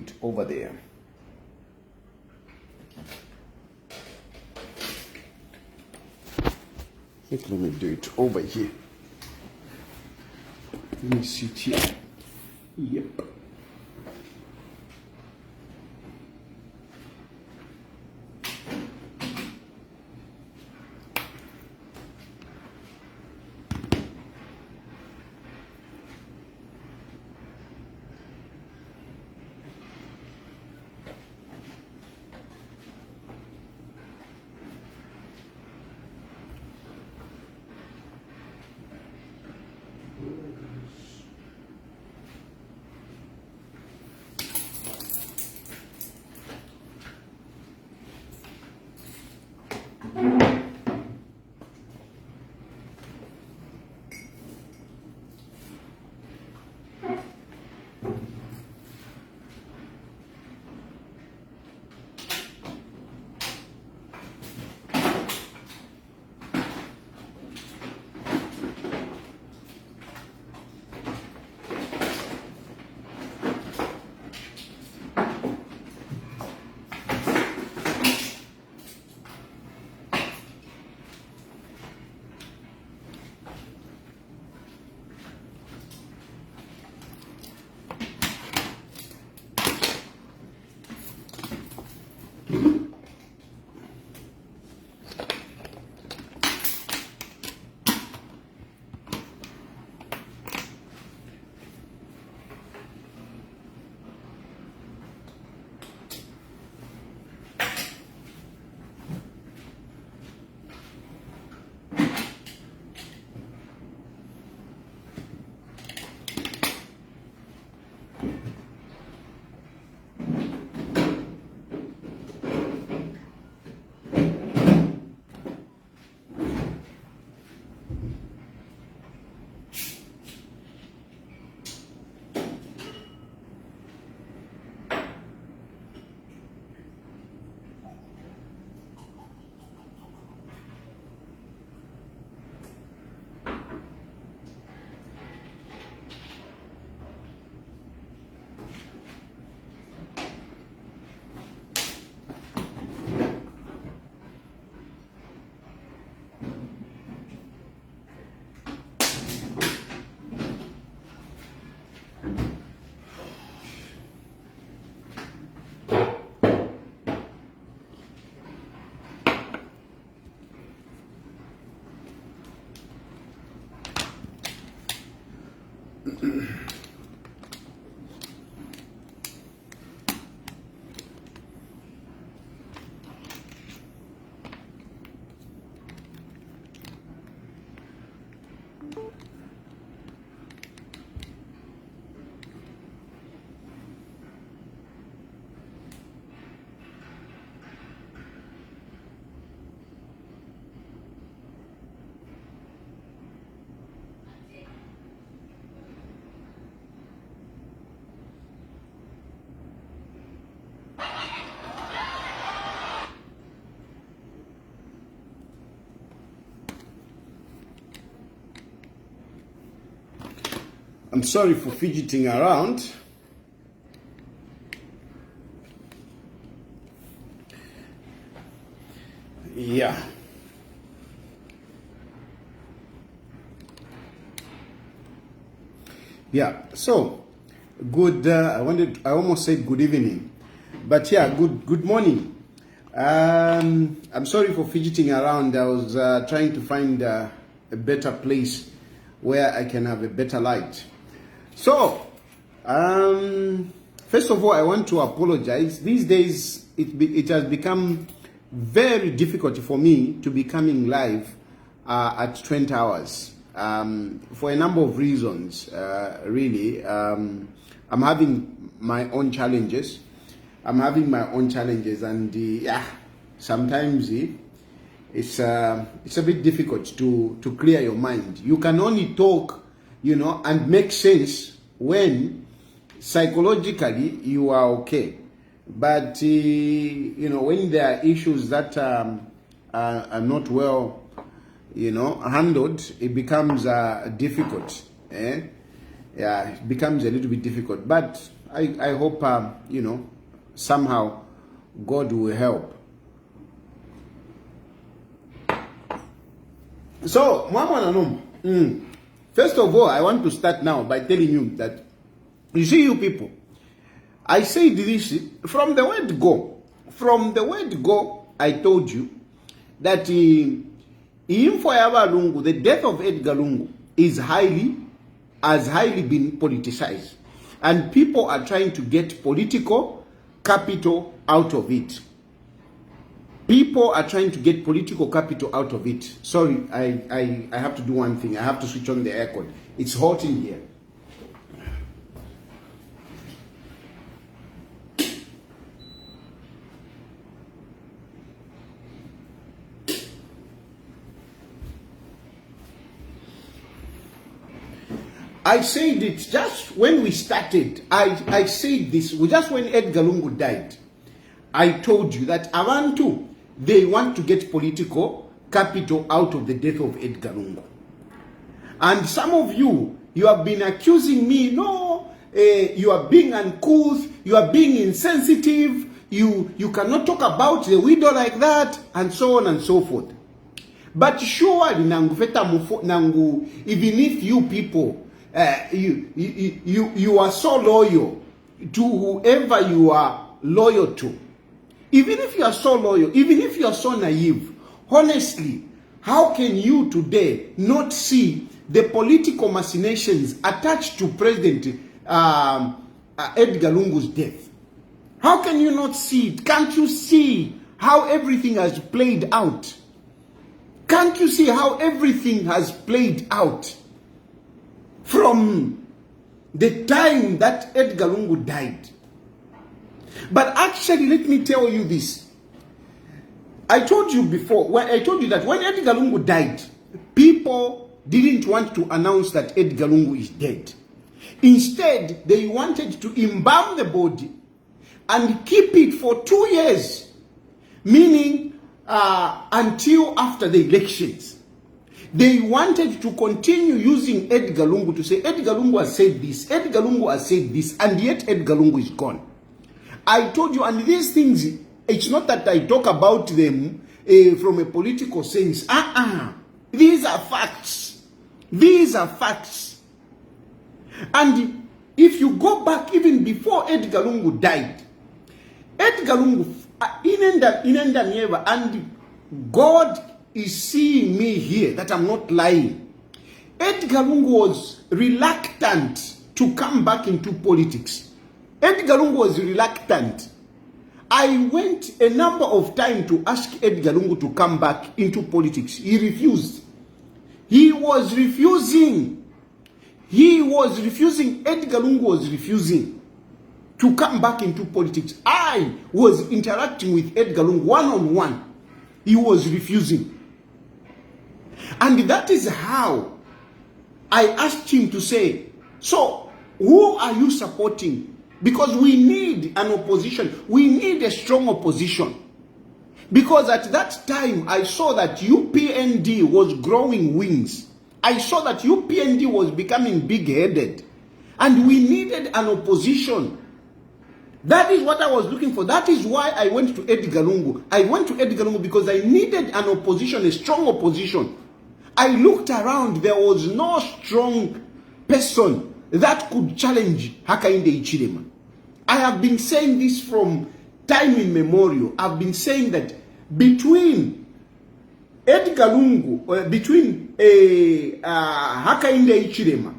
it over there. I think let me do it over here. Let me sit here. Yep. I'm sorry for fidgeting around. Yeah. Yeah, so good. I almost said good evening, but yeah, good morning. I'm sorry for fidgeting around. I was trying to find a better place where I can have a better light. So, first of all, I want to apologize. These days, it has become very difficult for me to be coming live at 20 hours for a number of reasons, really. I'm having my own challenges. And yeah, sometimes it's a bit difficult to clear your mind. You can only talk, and make sense when psychologically you are okay. But when there are issues that are not well, handled, it becomes difficult. Yeah, it becomes a little bit difficult. But I hope, you know, somehow God will help. So, Mama Nanum, first of all, I want to start now by telling you that, you see, you people, I said this from the word go. From the word go, I told you that in Forever Lungu, the death of Edgar Lungu has highly been politicized. And people are trying to get political capital out of it. People are trying to get political capital out of it. Sorry, I have to do one thing. I have to switch on the aircon. It's hot in here. I said it just when we started. I said this just when Edgar Lungu died. I told you that Abantu, they want to get political capital out of the death of Edgar Lungu. And some of you have been accusing me, no, you are being uncouth, you are being insensitive, you cannot talk about the widow like that, and so on and so forth. But surely, nangu, even if you people, you are so loyal to whoever you are loyal to, even if you are so loyal, even if you are so naive, honestly, how can you today not see the political machinations attached to President Edgar Lungu's death? How can you not see it? Can't you see how everything has played out? Can't you see how everything has played out? From the time that Edgar Lungu died. But actually, let me tell you this. I told you before, when I told you that when Edgar Lungu died, people didn't want to announce that Edgar Lungu is dead. Instead, they wanted to embalm the body and keep it for 2 years, meaning until after the elections. They wanted to continue using Edgar Lungu to say, Edgar Lungu has said this, Edgar Lungu has said this, and yet Edgar Lungu is gone. I told you, and these things, it's not that I talk about them from a political sense. These are facts. These are facts. And if you go back even before Edgar Lungu died, Edgar Lungu, and God is seeing me here, that I'm not lying. Edgar Lungu was reluctant to come back into politics. Edgar Lungu was reluctant. I went a number of times to ask Edgar Lungu to come back into politics. He refused. He was refusing. He was refusing. Edgar Lungu was refusing to come back into politics. I was interacting with Edgar Lungu one-on-one. He was refusing. And that is how I asked him to say, so who are you supporting? Because we need an opposition. We need a strong opposition. Because at that time, I saw that UPND was growing wings. I saw that UPND was becoming big-headed. And we needed an opposition. That is what I was looking for. That is why I went to Edgar Lungu. I went to Edgar Lungu because I needed an opposition, a strong opposition. I looked around, there was no strong person that could challenge Hakainde Hichilema. I have been saying this from time immemorial. I've been saying that between Edgar Lungu, between Hakainde Hichilema,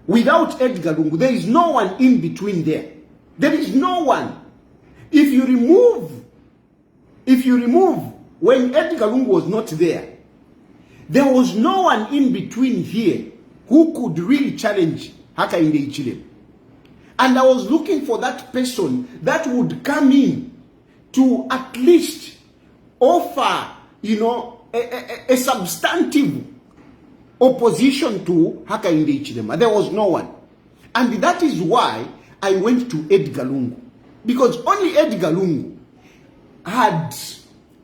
without Edgar Lungu, there is no one in between there. There is no one. If you remove when Edgar Lungu was not there, there was no one in between here who could really challenge Hakainde Hichilema. And I was looking for that person that would come in to at least offer, a substantive opposition to Hakainde Hichilema. There was no one. And that is why I went to Edgar Lungu. Because only Edgar Lungu had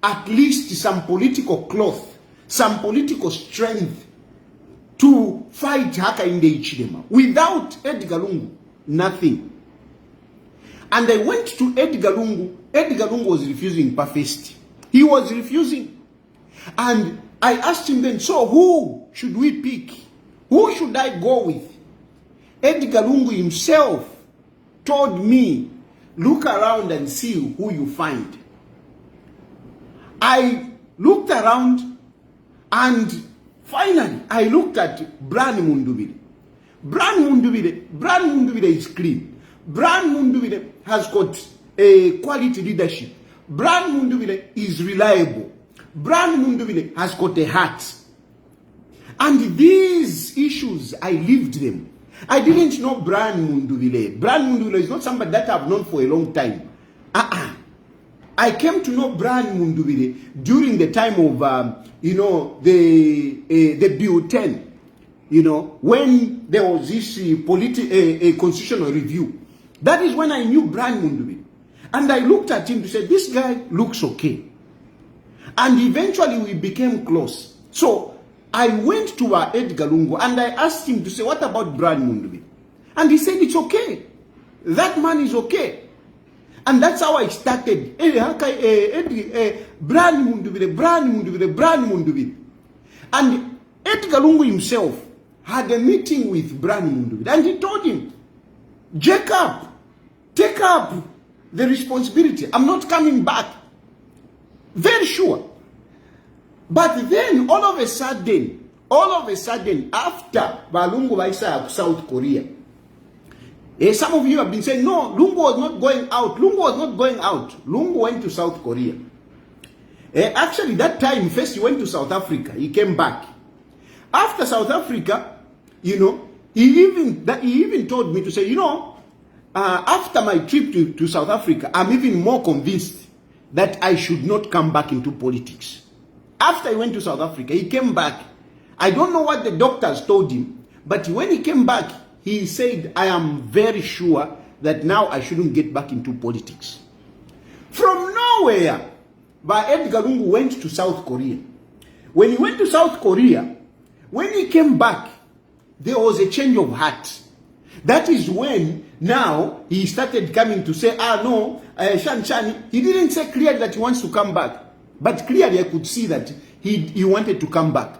at least some political cloth, some political strength to fight Hakainde Hichilema. Without Edgar Lungu, nothing. And I went to Edgar Lungu. Edgar Lungu was refusing first. He was refusing. And I asked him then, so who should we pick? Who should I go with? Edgar Lungu himself told me, look around and see who you find. I looked around and finally I looked at Brian Mundubile. Brian Mundubile is clean. Brian Mundubile has got a quality leadership. Brian Mundubile is reliable. Brian Mundubile has got a heart. And these issues, I lived them. I didn't know Brian Mundubile. Brian Mundubile is not somebody that I've known for a long time. I came to know Brian Mundubile during the time of, the Bill 10, when there was this constitutional review. That is when I knew Brian Mundubile. And I looked at him to say, this guy looks okay. And eventually we became close. So I went to Edgar Lungu and I asked him to say, what about Brian Mundubile? And he said, it's okay. That man is okay. And that's how I started. Brian Mundubile. And Edgar Lungu himself had a meeting with Brian Mundubile. And he told him, Jacob, take up the responsibility. I'm not coming back. Very sure. But then, all of a sudden, after Lungu Vaisa South Korea, some of you have been saying, no, Lungu was not going out. Lungu went to South Korea. Actually, that time, first he went to South Africa. He came back. After South Africa, he even told me to say, after my trip to South Africa, I'm even more convinced that I should not come back into politics. After he went to South Africa, he came back. I don't know what the doctors told him, but when he came back, he said, I am very sure that now I shouldn't get back into politics. From nowhere, Edgar Lungu went to South Korea. When he went to South Korea, when he came back, there was a change of heart. That is when now he started coming to say, no, Shan, he didn't say clearly that he wants to come back. But clearly I could see that he wanted to come back.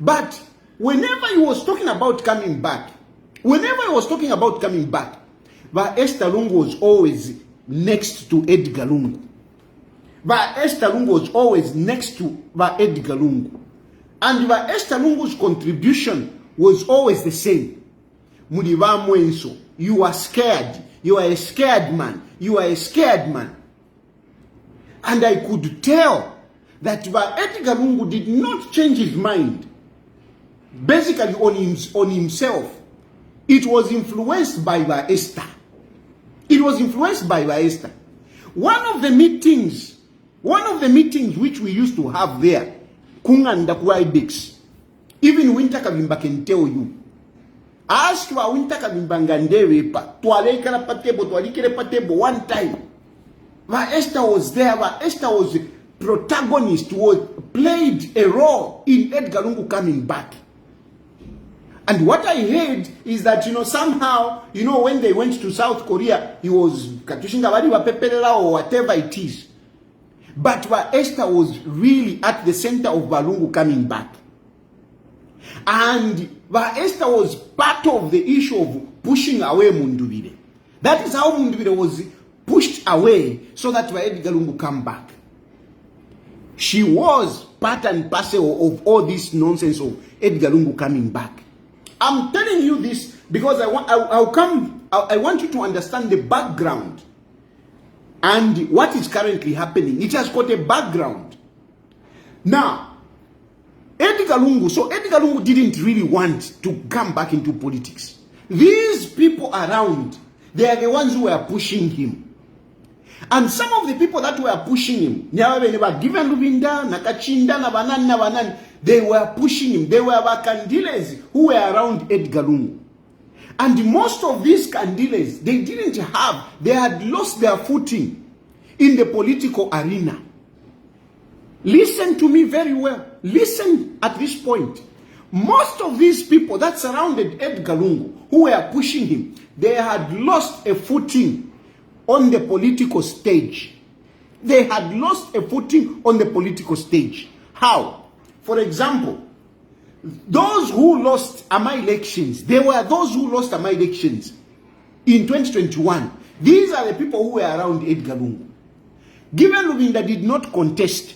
But whenever he was talking about coming back, Esther Lungu was always next to Edgar Lungu. Esther Lungu was always next to Edgar Lungu. And Esther Lungu's contribution was always the same. Mudiva Mwenso, you are scared. You are a scared man. You are a scared man. And I could tell that Edgar Lungu did not change his mind. Basically on himself. It was influenced by Esther. One of the meetings which we used to have there, Kunganda Kwaidex, even Winter Kabimba can tell you. Ask wa Winter Kabimba Nganderepa, Tualekara Patebo, Tualikere Patebo, one time. Esther was there, Esther was the protagonist, played a role in Edgar Lungu coming back. And what I heard is that, somehow, when they went to South Korea, he was Katushinga Wadiwa Peperela or whatever it is. But Esther was really at the center of Lungu coming back. And Esther was part of the issue of pushing away Mundubile. That is how Mundubile was pushed away so that Edgar Lungu come back. She was part and parcel of all this nonsense of Edgar Lungu coming back. I'm telling you this because I want you to understand the background and what is currently happening. It has got a background. Now, Edgar Lungu didn't really want to come back into politics. These people around, they are the ones who were pushing him. And some of the people that were pushing him, given Lubinda, Nakachinda, Nabanan, they were pushing him. They were candidates who were around Edgar Lungu. And most of these candidates, they had lost their footing in the political arena. Listen to me very well. Listen at this point. Most of these people that surrounded Edgar Lungu, who were pushing him, they had lost a footing on the political stage. They had lost a footing on the political stage. How? For example, those who lost Ama elections, there were those who lost Ama elections in 2021. These are the people who were around Edgar Lungu. Given Lubinda did not contest,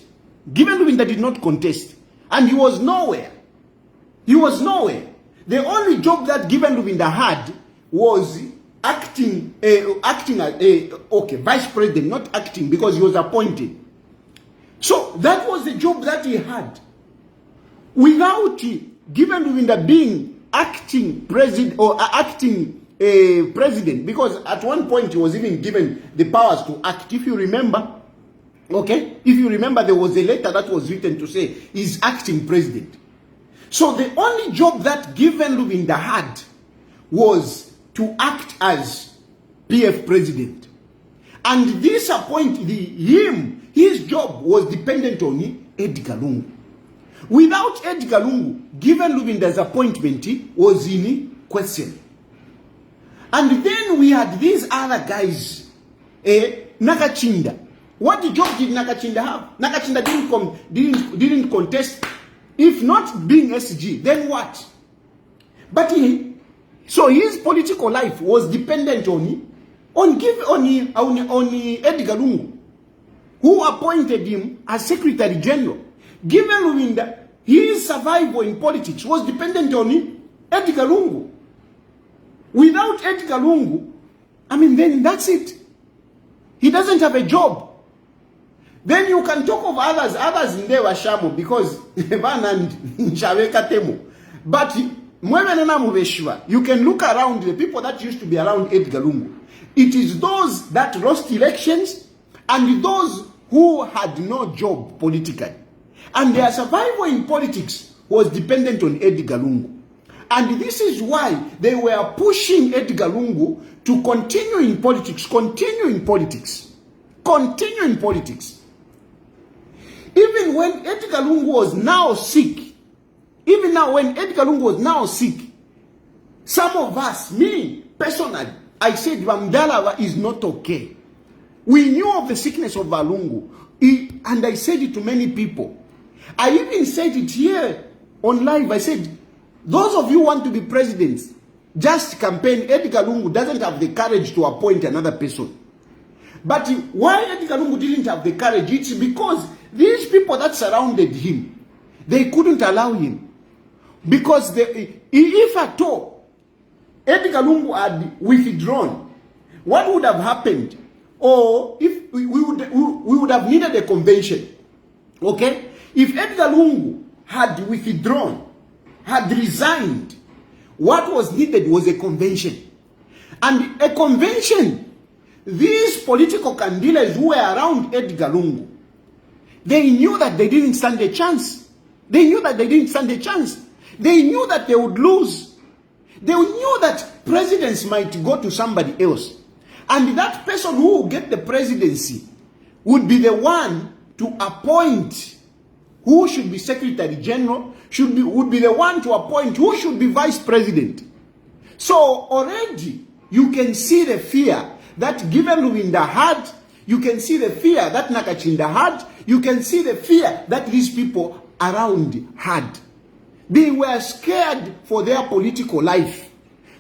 and he was nowhere. He was nowhere. The only job that Given Lubinda had was acting as vice president, not acting because he was appointed. So that was the job that he had. Without Given Lubinda being acting president or acting president, because at one point he was even given the powers to act. If you remember, there was a letter that was written to say he's acting president. So the only job that Given Lubinda had was to act as PF president. And this his job was dependent on Edgar Lungu. Without Edgar Lungu, Given Lubinda's appointment was in question. And then we had these other guys, Nakachinda. What job did Nakachinda have? Nakachinda didn't contest. If not being SG, then what? But so his political life was dependent on Edgar Lungu, who appointed him as Secretary General. Given Lubinda, his survival in politics was dependent on Edgar Lungu. Without Edgar Lungu, then that's it. He doesn't have a job. Then you can talk of others in there were shamu because but you can look around the people that used to be around Edgar Lungu. It is those that lost elections and those who had no job politically. And their survival in politics was dependent on Edgar Lungu. And this is why they were pushing Edgar Lungu to continue in politics. Even when Edgar Lungu was now sick, some of us, me personally, I said Vamdala is not okay. We knew of the sickness of Lungu, and I said it to many people. I even said it here on live. I said, those of you who want to be presidents, just campaign. Edgar Lungu doesn't have the courage to appoint another person. But why Edgar Lungu didn't have the courage? It's because these people that surrounded him, they couldn't allow him. Because if at all Edgar Lungu had withdrawn, what would have happened? Or if we would have needed a convention. Okay? If Edgar Lungu had withdrawn, had resigned, what was needed was a convention. And a convention, these political candidates who were around Edgar Lungu, they knew that they didn't stand a chance. They knew that they would lose. They knew that presidents might go to somebody else. And that person who will get the presidency would be the one to appoint who should be Secretary General, would be the one to appoint who should be Vice President. So already you can see the fear that Given Lubinda had. You can see the fear that Nakachinda had. You can see the fear that these people around had. They were scared for their political life.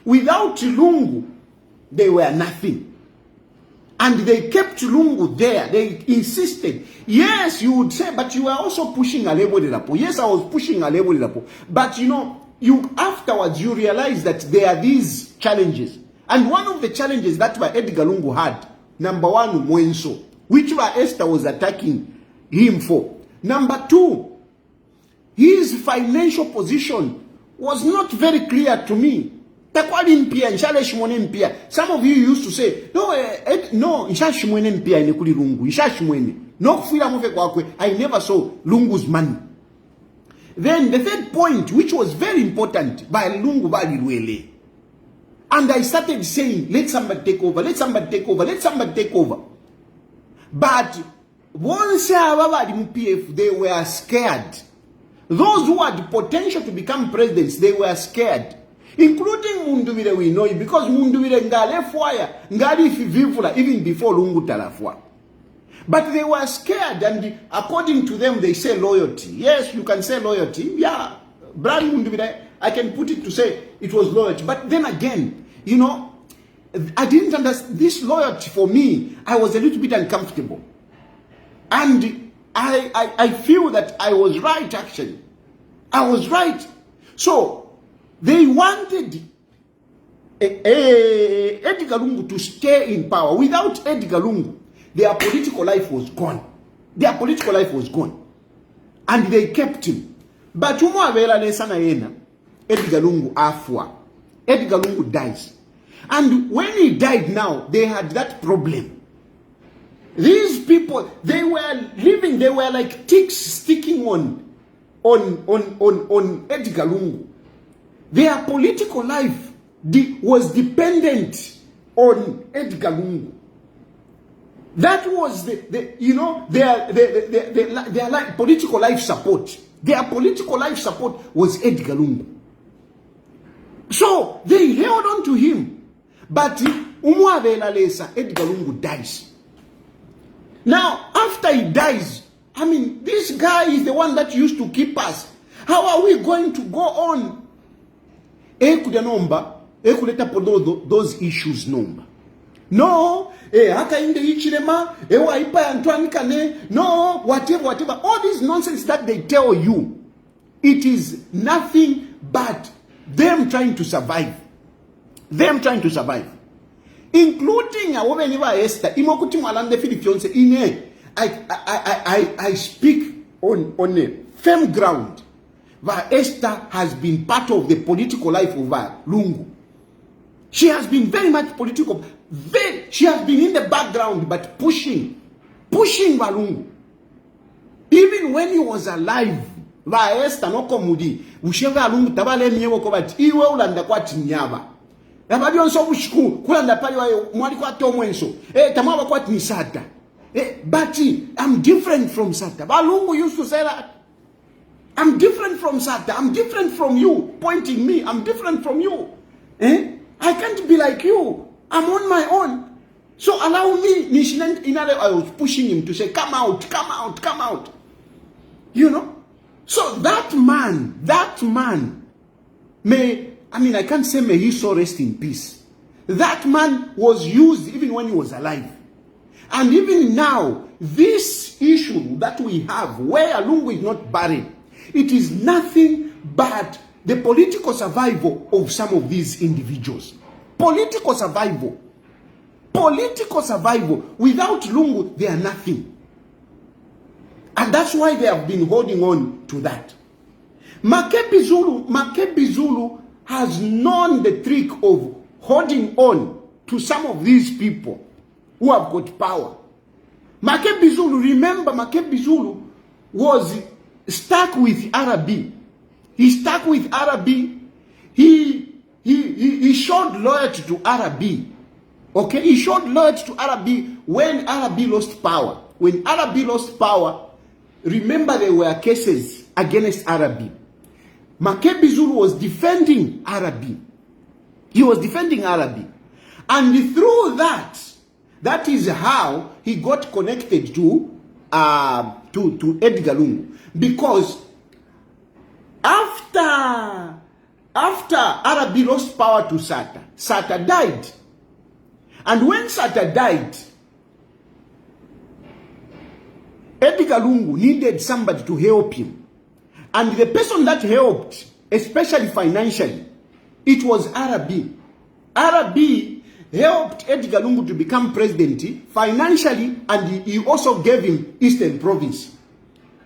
Without Lungu, they were nothing. And they kept Lungu there. They insisted. Yes, you would say, but you were also pushing a level Lapo. Yes, I was pushing a level Lapo. But afterwards you realize that there are these challenges. And one of the challenges that Edgar Lungu had, number one, Mwenso, which Esther was attacking him for. Number two, his financial position was not very clear to me. Some of you used to say, no, I never saw Lungu's money. Then the third point, which was very important, by Lungu Baliwele. And I started saying, let somebody take over, let somebody take over, let somebody take over. But once they were scared. Those who had the potential to become presidents, they were scared. including Mundubile we know it, because Mundubile ngale fire, ngali vivula even before Lungu-Tayali. But they were scared, and according to them, they say loyalty. Yes, you can say loyalty. Yeah, Brian Mundubile, I can put it to say it was loyalty. But then again, you know, I didn't understand this loyalty. For me, I was a little bit uncomfortable. And I feel that I was right, actually. I was right. So, they wanted Edgar Lungu to stay in power. Without Edgar Lungu, their political life was gone. Their political life was gone. And they kept him. But Edgar Lungu afwa. Edgar Lungu dies. And when he died now, they had that problem. These people, they were living, they were like ticks sticking on Edgar Lungu. Their political life was dependent on Edgar Lungu. That was their political life support. Their political life support was Edgar Lungu. So they held on to him. But Edgar Lungu dies. Now, after he dies, I mean, this guy is the one that used to keep us. How are we going to go on? Those issues number. No, no, whatever. All this nonsense that they tell you, it is nothing but them trying to survive. Them trying to survive. Including Esther, I speak on a firm ground where Esther has been part of the political life of Lungu. She has been very much political. She has been in the background, but pushing Lungu. Even when he was alive, Esther no komudi, usheva Lungu tabale myewo ko bat iwe ulanda kwa tinyaba. Nabadi onso bushiku kulanda pali wa mwali kwa tomwenso. Tamaba kwa tinisata. But I'm different from Sata. Lungu used to say that. I'm different from Sata. I'm different from you. Pointing me. I'm different from you. I can't be like you. I'm on my own. So allow me. I was pushing him to say, come out, come out, come out. You know? So that man I can't say may he so rest in peace. That man was used even when he was alive. And even now, this issue that we have, where Lungu is not buried, it is nothing but the political survival of some of these individuals. Political survival. Political survival. Without Lungu, they are nothing. And that's why they have been holding on to that. Makebi Zulu has known the trick of holding on to some of these people who have got power. Makebi Zulu, remember Makebi Zulu was stuck with Arabi. He stuck with Arabi. He showed loyalty to Arabi. Okay? He showed loyalty to Arabi when Arabi lost power. When Arabi lost power, remember there were cases against Arabi. Makebi Zulu was defending Arabi. He was defending Arabi. And through that, that is how he got connected to Edgar Lungu. Because after Arabi lost power to Sata died. And when Sata died, Edgar Lungu needed somebody to help him. And the person that helped, especially financially, it was Arabi. Arabi helped Edgar Lungu to become president financially, and he also gave him Eastern Province.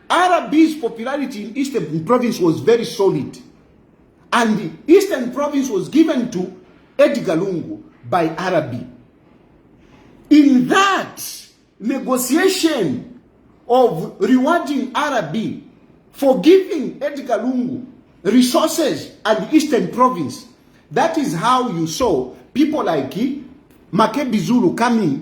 Arabi's popularity in Eastern Province was very solid. And the Eastern Province was given to Edgar Lungu by Arabi. In that negotiation of rewarding Arabi for giving Edgar Lungu resources at the Eastern Province, that is how you saw people like Makebi Zulu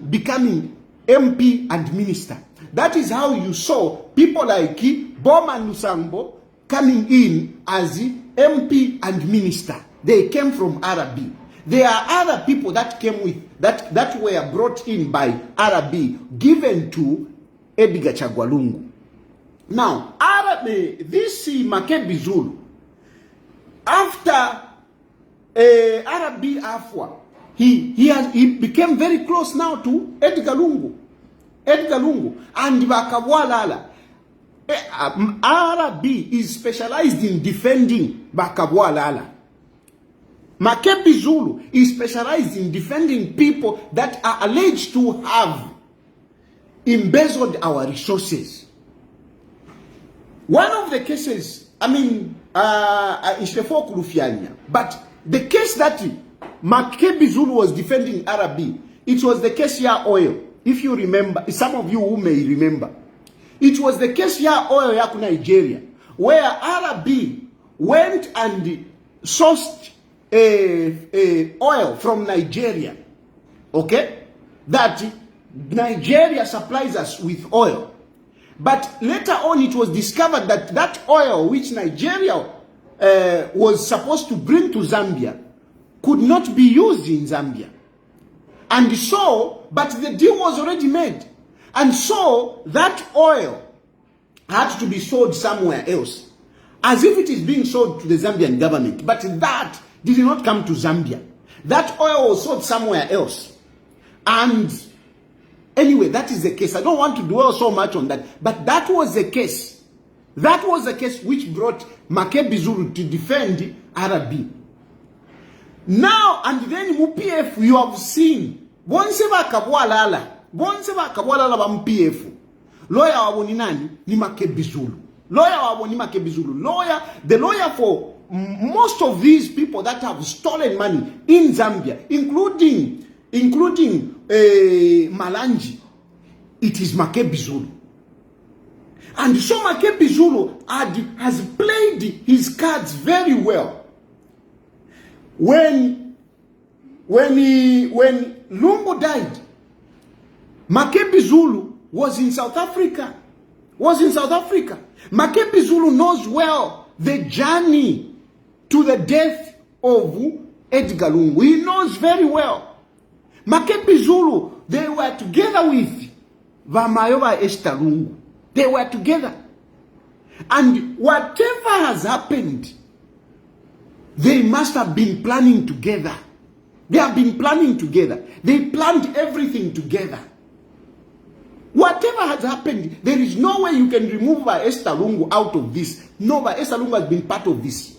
becoming MP and minister. That is how you saw people like Boma Lusambo coming in as MP and minister. They came from RB. There are other people that came with, that were brought in by RB, given to Edgar Chagwa Lungu. Now, this Makebi Zulu, after RB Afwa, he became very close now to Edgar Lungu. And Bakabwalala. RB is specialized in defending Bakabwalala. Makebi Zulu is specialized in defending people that are alleged to have embezzled our resources. One of the cases, I mean, but the case that Makebi Zulu was defending RB, it was the case Ya Oil. If you remember, some of you who may remember, it was the case Ya Oil ya Nigeria, where RB went and sourced oil from Nigeria, okay, that Nigeria supplies us with oil. But later on it was discovered that that oil which Nigeria was supposed to bring to Zambia could not be used in Zambia. And so, but the deal was already made. And so that oil had to be sold somewhere else, as if it is being sold to the Zambian government. But that did not come to Zambia. That oil was sold somewhere else. And anyway, that is the case. I don't want to dwell so much on that. But that was the case. That was the case which brought Makebi Zulu to defend RB. Now, and then MPF, you have seen. Bonseba Kabwalala ba MPF. Lawyer wabo ni nani? Ni Makebi Zulu. Lawyer wabo ni Makebi Zulu. The lawyer for most of these people that have stolen money in Zambia, including Malanji, it is Makebi Zulu. And so Makebi Zulu has played his cards very well. When Lungu died, Makebi Zulu was in South Africa. Makebi Zulu knows well the journey to the death of Edgar Lungu. He knows very well. Makebi Zulu, they were together with Vamayoba Esther Lungu. They were together. And whatever has happened, they must have been planning together. They have been planning together. They planned everything together. Whatever has happened, there is no way you can remove Esther Lungu out of this. No, but Esther Lungu has been part of this.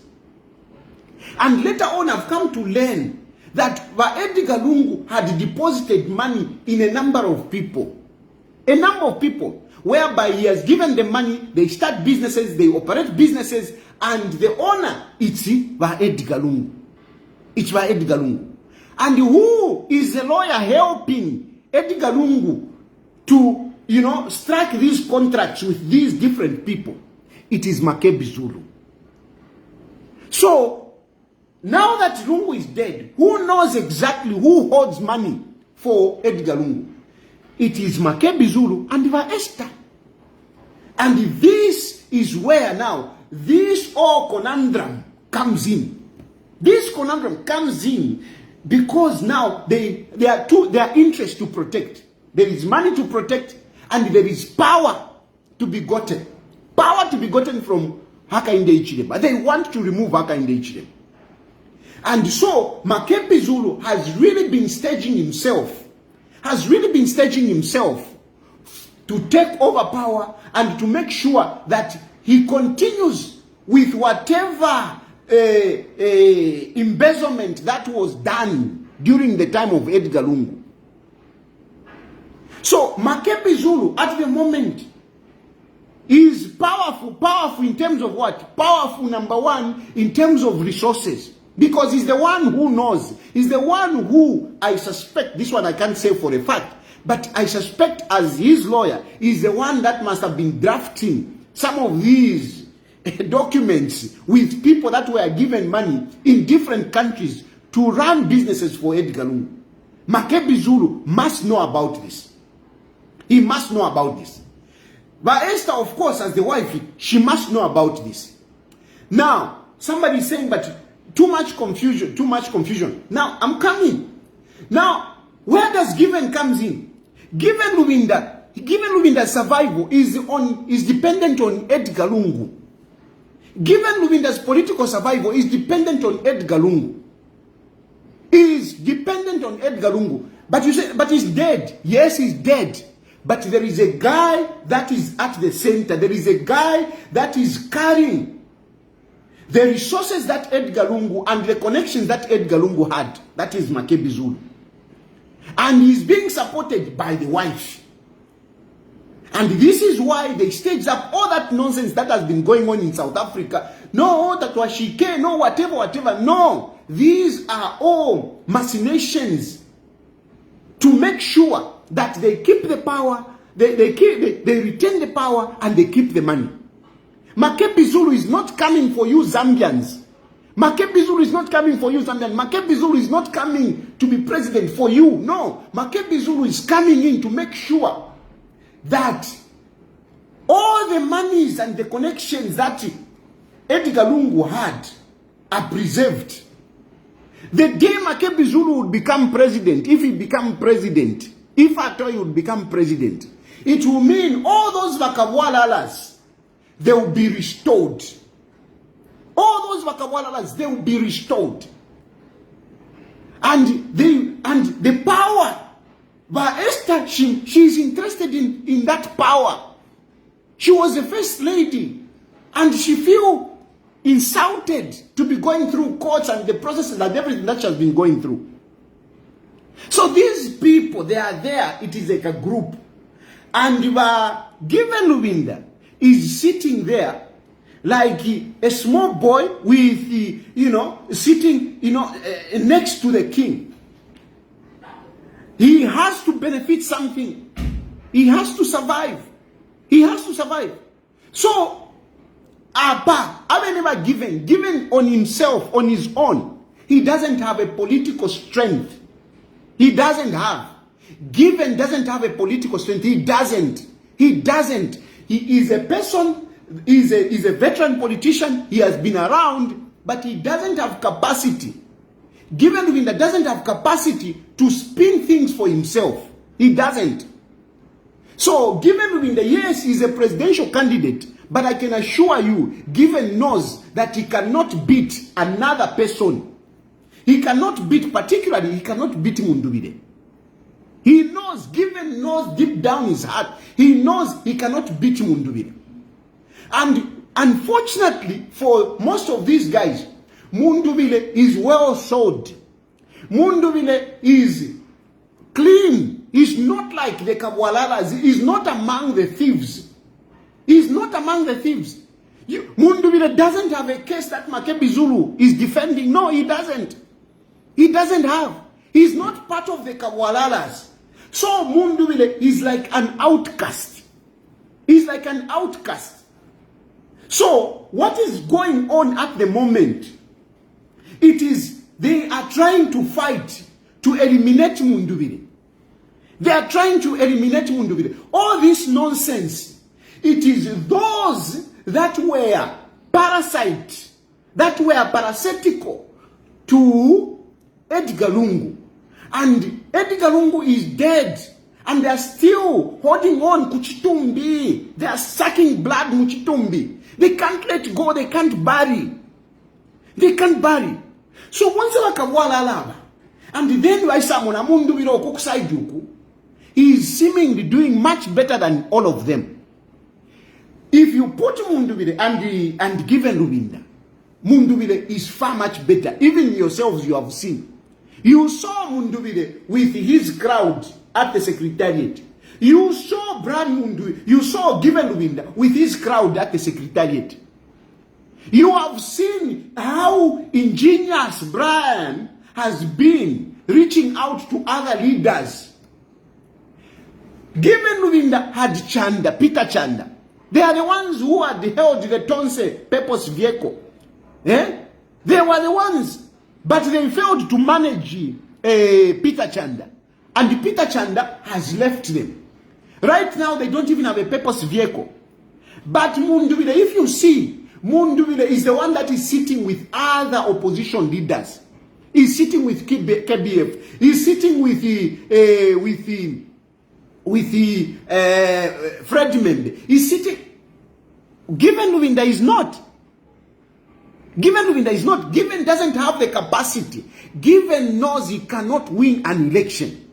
And later on, I've come to learn that Edgar Lungu had deposited money in a number of people. A number of people. Whereby he has given them money, they start businesses, they operate businesses, and the owner, it's Edgar Lungu. It's Edgar Lungu. And who is the lawyer helping Edgar Lungu to, strike these contracts with these different people? It is Makebi Zulu. So, now that Lungu is dead, who knows exactly who holds money for Edgar Lungu? It is Makebi Zulu and Esther. And this is where now this whole conundrum comes in. This conundrum comes in because now they are interest to protect. There is money to protect and there is power to be gotten. Power to be gotten from Hakainde Ichilem. But they want to remove Hakainde Ichilem. And so Makebi Zulu has really been staging himself to take over power and to make sure that he continues with whatever embezzlement that was done during the time of Edgar Lungu. So Makebi Zulu at the moment is powerful in terms of what? Powerful, number one, in terms of resources. Because he's the one who knows. He's the one who, I suspect, this one I can't say for a fact, but I suspect as his lawyer, is the one that must have been drafting some of these documents with people that were given money in different countries to run businesses for Edgar Lungu. Makebi Zulu must know about this. He must know about this. But Esther, of course, as the wife, she must know about this. Now, somebody is saying, but Too much confusion, too much confusion. Now, I'm coming. Now, where does Given comes in? Given Lubinda's survival is dependent on Edgar Lungu. Given Lubinda's political survival is dependent on Edgar Lungu. Is dependent on Edgar Lungu. But you say, but he's dead. Yes, he's dead. But there is a guy that is at the center. There is a guy that is carrying the resources that Edgar Lungu and the connections that Edgar Lungu had. That is Makebi Zulu. And he's being supported by the wife. And this is why they staged up all that nonsense that has been going on in South Africa. No, that was shike, no, whatever. No, these are all machinations to make sure that they keep the power, they retain the power, and they keep the money. Makebi Zulu is not coming for you Zambians. Makebi Zulu is not coming for you Zambians. Makebi Zulu is not coming to be president for you. No, Makebi Zulu is coming in to make sure that all the monies and the connections that Edgar Lungu had are preserved. The day Makebi Zulu would become president, if he become president, if at all he would become president, it will mean all those Vakabwalalas, they will be restored. All those Vakabwalalas, they will be restored. And the power, but Esther, she is interested in that power. She was the first lady, and she feel insulted to be going through courts and the processes and everything that she has been going through. So these people, they are there. It is like a group. And Given Lubinda is sitting there like a small boy with, sitting, next to the king. He has to benefit something. He has to survive. He has to survive. So, Given on himself, on his own, he doesn't have a political strength. He doesn't have. Given doesn't have a political strength. He doesn't. He is a person, he's a veteran politician. He has been around, but he doesn't have capacity. Given Lubinda doesn't have capacity to spin things for himself. He doesn't. So, Given Lubinda, yes, he's a presidential candidate, but I can assure you, Given knows that he cannot beat another person. He cannot beat, particularly, he cannot beat Mundubile. He knows, Given knows deep down his heart, he knows he cannot beat Mundubile. And unfortunately, for most of these guys, Mundubile is well sold. Mundubile is clean. He's not like the Kabwalalas. He's not among the thieves. He's not among the thieves. Mundubile doesn't have a case that Makebi Zulu is defending. No, he doesn't. He doesn't have. He's not part of the Kabwalalas. So Mundubile is like an outcast. He's like an outcast. So what is going on at the moment? It is they are trying to fight to eliminate Mundubile. They are trying to eliminate Mundubile. All this nonsense, it is those that were parasite, that were parasitical to Edgar Lungu. And Edgar Lungu is dead. And they are still holding on Kuchitumbi. They are sucking blood Muchitumbi. They can't let go. They can't bury. They can't bury. So once and then why someone Mundubile Kukusaiduku is seemingly doing much better than all of them. If you put Mundubile and Given Lubinda, Mundubile is far much better. Even yourselves you have seen. You saw Mundubile with his crowd at the secretariat. You saw you saw Given Lubinda with his crowd at the secretariat. You have seen how ingenious Brian has been reaching out to other leaders. Given Lubinda had Chanda, Peter Chanda. They are the ones who had held the Tonse purpose vehicle. They were the ones. But they failed to manage Peter Chanda. And Peter Chanda has left them. Right now, they don't even have a purpose vehicle. But Mundubile, if you see, Mundubile is the one that is sitting with other opposition leaders. He's sitting with KBF. He's sitting with Fred Mende. He's sitting. Given Lubinda is not. Given Lubinda is not. Given doesn't have the capacity. Given knows he cannot win an election.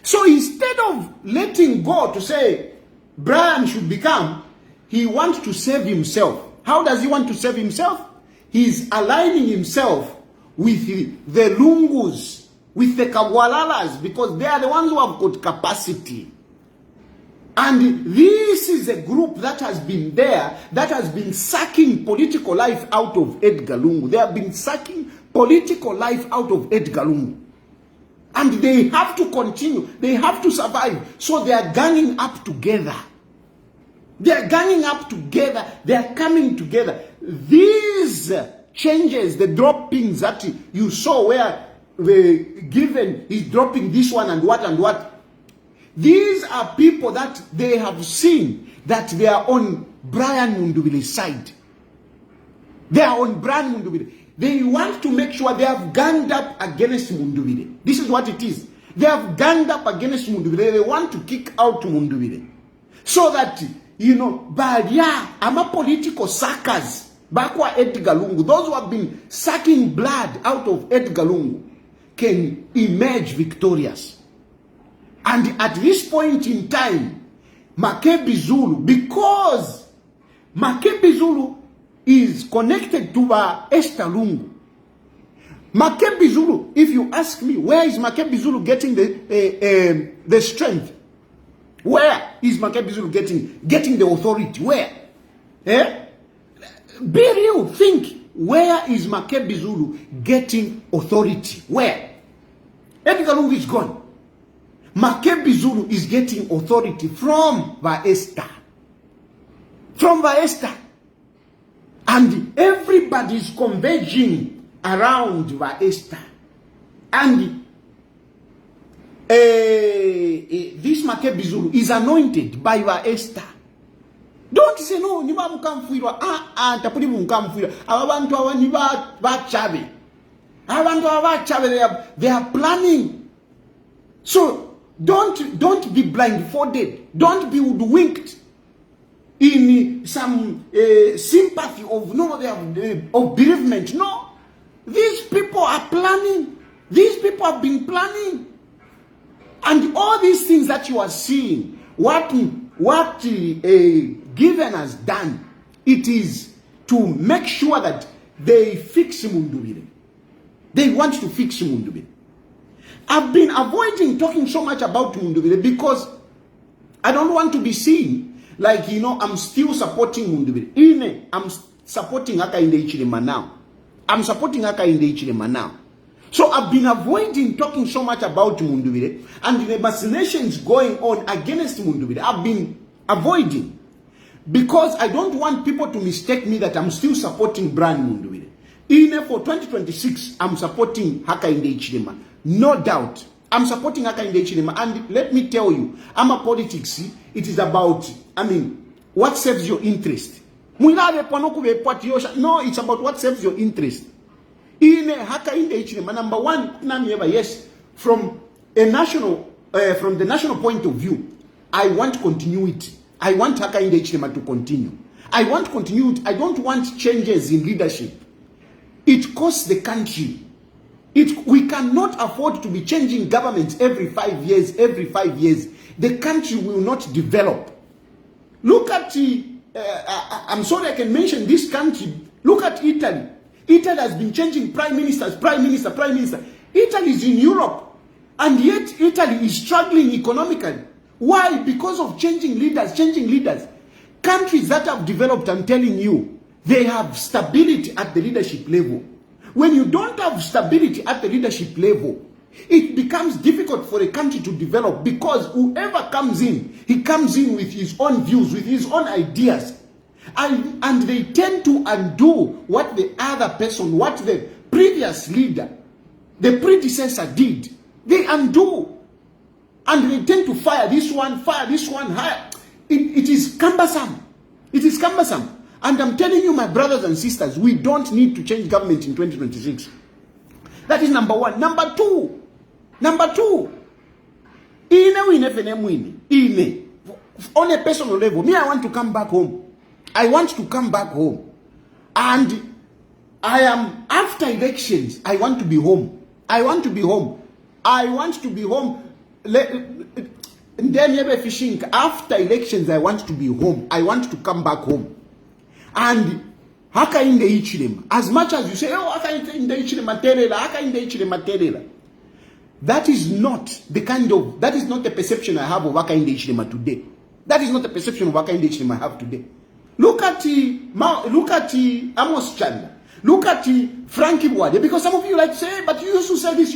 So instead of letting go to say Brian should become, he wants to save himself. How does he want to save himself? He's aligning himself with the Lungus, with the Kagwalalas, because they are the ones who have got capacity. And this is a group that has been there, that has been sucking political life out of Edgar Lungu. They have been sucking political life out of Edgar Lungu. And they have to continue. They have to survive. So they are ganging up together. They are ganging up together. They are coming together. These changes, the droppings that you saw where the given is dropping this one and what. These are people that they have seen that they are on Brian Mundubile's side. They are on Brian Mundubile. They want to make sure they have ganged up against Mundubile. This is what it is. They have ganged up against Mundubile. They want to kick out Mundubile. So that, but yeah, I'm a political suckers. Bakwa Edgar Lungu, those who have been sucking blood out of Edgar Lungu can emerge victorious. And at this point in time, Makebi Zulu, because Makebi Zulu is connected to Esther Lungu. Makebi Zulu, if you ask me, where is Makebi Zulu getting the strength? Where is Makebi Zulu getting the authority? Where? Be real, think. Where is Makebi Zulu getting authority? Where? Edgar Lungu is gone. Makebi Zulu is getting authority from Esther. From Esther. And everybody is converging around Esther. And this Makebi Zulu is anointed by Esther. Don't say no, niba mukamfuirwa. Tapuri mukamfuirwa. Abantu awa niba bachabe. Abantu awa bachabe. They are planning. So don't be blindfolded. Don't be hoodwinked in some sympathy of of bereavement. No, these people are planning. These people have been planning, and all these things that you are seeing, what Given has done, it is to make sure that they fix Mundubile. They want to fix Mundubile. I've been avoiding talking so much about Mundubile because I don't want to be seen like, I'm still supporting Mundubile. I'm supporting Hakainde Hichilema now. I'm supporting Hakainde Hichilema now. So I've been avoiding talking so much about Mundubile and the machinations going on against Mundubile. I've been avoiding because I don't want people to mistake me that I'm still supporting Brian Mundubile. For 2026, I'm supporting Hakainde Hichilema. No doubt. I'm supporting Hakainde Hichilema. And let me tell you, I'm a politics. It is about, what serves your interest. No, it's about what serves your interest. Hakainde Hichilema, number one, yes, from the national point of view, I want continuity. I want Hakainde Hichilema to continue. I want continuity. I don't want changes in leadership. It costs the country. We cannot afford to be changing governments every 5 years. The country will not develop. Look at I'm sorry I can mention this country. Look at Italy. Italy has been changing prime ministers, prime minister. Italy is in Europe, and yet Italy is struggling economically. Why? Because of changing leaders. Countries that have developed, I'm telling you, they have stability at the leadership level. When you don't have stability at the leadership level, it becomes difficult for a country to develop because whoever comes in, he comes in with his own views, with his own ideas. And they tend to undo what the other person, what the previous leader, the predecessor did. They undo. And they tend to fire this one, hire. It is cumbersome. It is cumbersome. And I'm telling you, my brothers and sisters, we don't need to change government in 2026. That is number one. Number two, on a personal level, me, I want to come back home. And I am, after elections, I want to be home. Fishing. After elections, I want to be home. I want to come back home. And haka in the ichilema. As much as you say, oh, haka in the ichilema terela. That is not the perception I have of haka in the ichilema today. That is not the perception of haka in the ichilema I have today. Look at Amos Chanda. Look at Frankie Wade. Because some of you like to say, but you used to say this.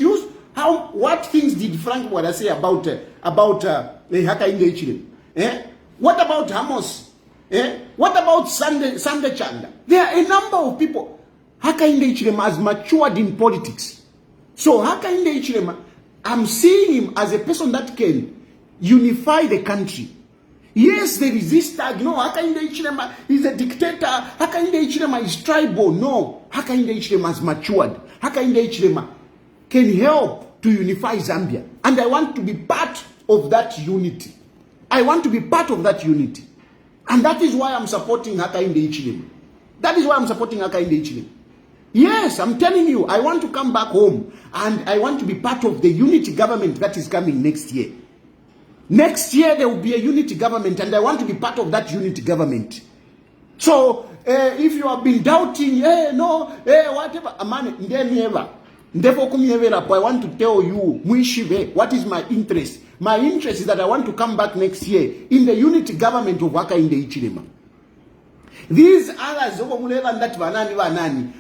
What things did Frankie Wade say about haka in the ichilema? What about Amos? What about Sunday Chanda? There are a number of people. Hakainde Hichilema has matured in politics. So Hakainde Hichilema, I'm seeing him as a person that can unify the country. Yes, there is this tag. No, Hakainde Hichilema is a dictator. Hakainde Hichilema is tribal. No, Hakainde Hichilema has matured. Hakainde Hichilema can help to unify Zambia. And I want to be part of that unity. And that is why I'm supporting Hakainde Hichilema. Yes, I'm telling you, I want to come back home and I want to be part of the unity government that is coming next year. Next year there will be a unity government and I want to be part of that unity government. So, if you have been doubting, whatever, I want to tell you, what is my interest? My interest is that I want to come back next year in the unity government of Hakainde Hichilema. These others,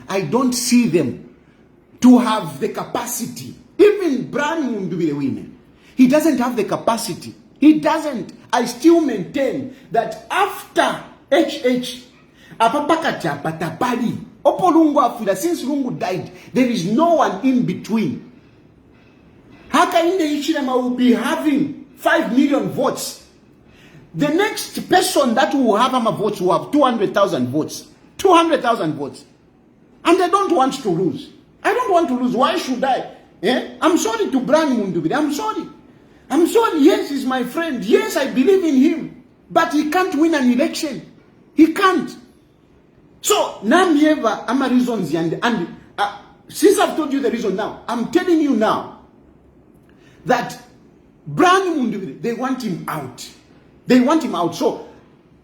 I don't see them to have the capacity. Even Brian Mundubile, he doesn't have the capacity. He doesn't. I still maintain that after HH, Apapakacha, Patapali, Opolungu Afida, since Lungu died, there is no one in between. Hakainde Hichilema will be having 5 million votes. The next person that will have votes will have 200,000 votes. 200,000 votes. And I don't want to lose. Why should I? I'm sorry to Brian Mundubile. I'm sorry. Yes, he's my friend. Yes, I believe in him. But he can't win an election. He can't. So, Namieva, ama reasons. And since I've told you the reason now, I'm telling you now that Brian Mundubile, they want him out. So,